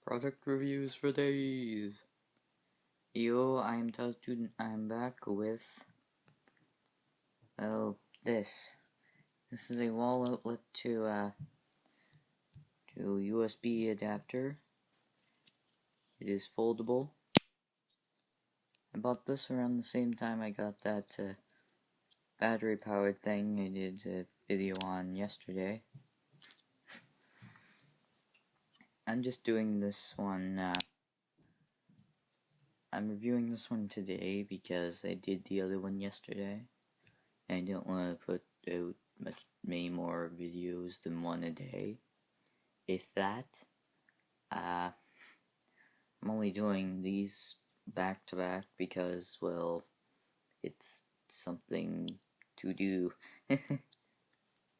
Product reviews for days. Yo, I'm Taz Student. I'm back with this. This is a wall outlet to USB adapter. It is foldable. I bought this around the same time I got that battery powered thing I did a video on yesterday. I'm just doing this one. I'm reviewing this one today because I did the other one yesterday. I don't want to put out many more videos than one a day. If that, I'm only doing these back to back because, well, it's something to do.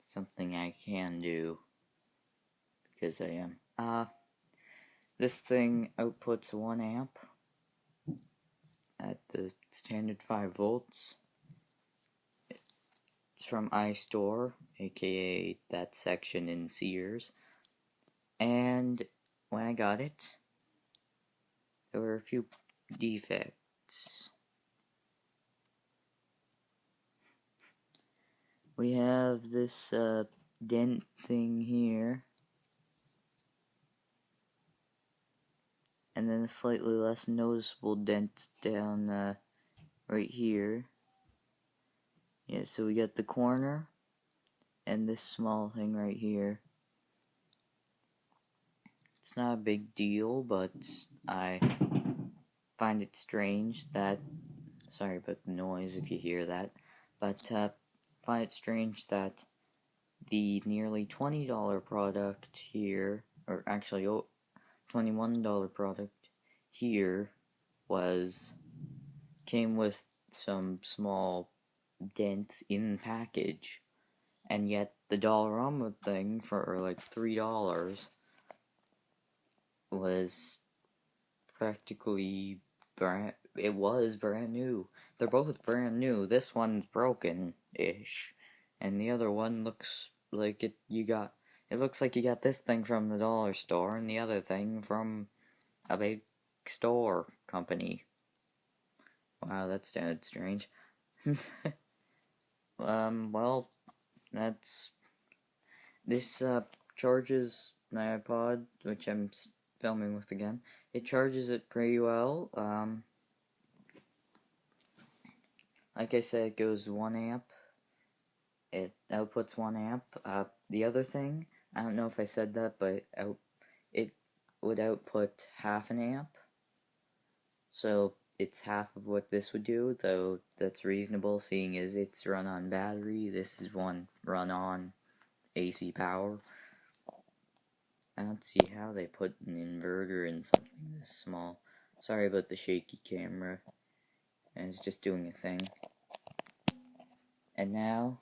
Something I can do because I am. This thing outputs 1 amp at the standard 5 volts. It's from iStore, aka that section in Sears. And when I got it, there were a few defects. We have this dent thing here, and then a slightly less noticeable dent down right here. Yeah, so we got the corner and this small thing right here. It's not a big deal, but I find it strange that, sorry about the noise if you hear that, but find it strange that the nearly $20 product here, or actually $21 product here, came with some small dents in package, and yet the Dollarama thing for like $3 was practically it was brand new. They're both brand new. This one's broken-ish, and the other one looks like it looks like you got this thing from the dollar store and the other thing from a big store company. Wow, that sounded strange. Well, this charges my iPod, which I'm filming with again. It charges it pretty well. Like I said, it goes 1 amp. It outputs 1 amp. The other thing, I don't know if I said that, but it would output half an amp. So it's half of what this would do, though that's reasonable seeing as it's run on battery. This is one run on AC power. I don't see how they put an inverter in something this small. Sorry about the shaky camera. And it's just doing a thing. And now,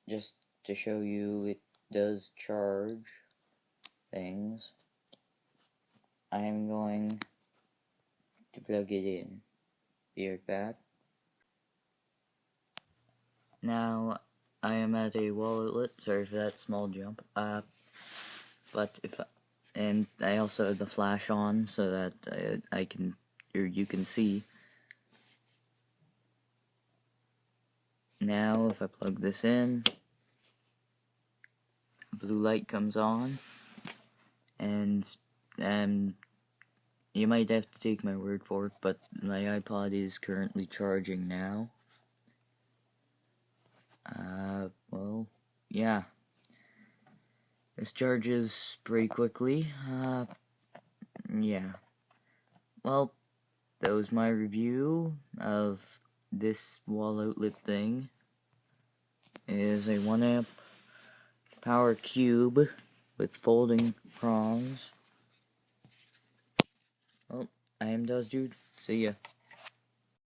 just to show you it does charge things, I am going to plug it in. Be right back. Now, I am at a wall outlet. Sorry for that small jump. And I also have the flash on so that I can, or you can see. Now, if I plug this in, blue light comes on, and you might have to take my word for it, but my iPod is currently charging now. Well, yeah. This charges pretty quickly. Yeah. Well, that was my review of this wall outlet thing. It is a 1 amp power cube with folding prongs. Well, I am Dude. See ya.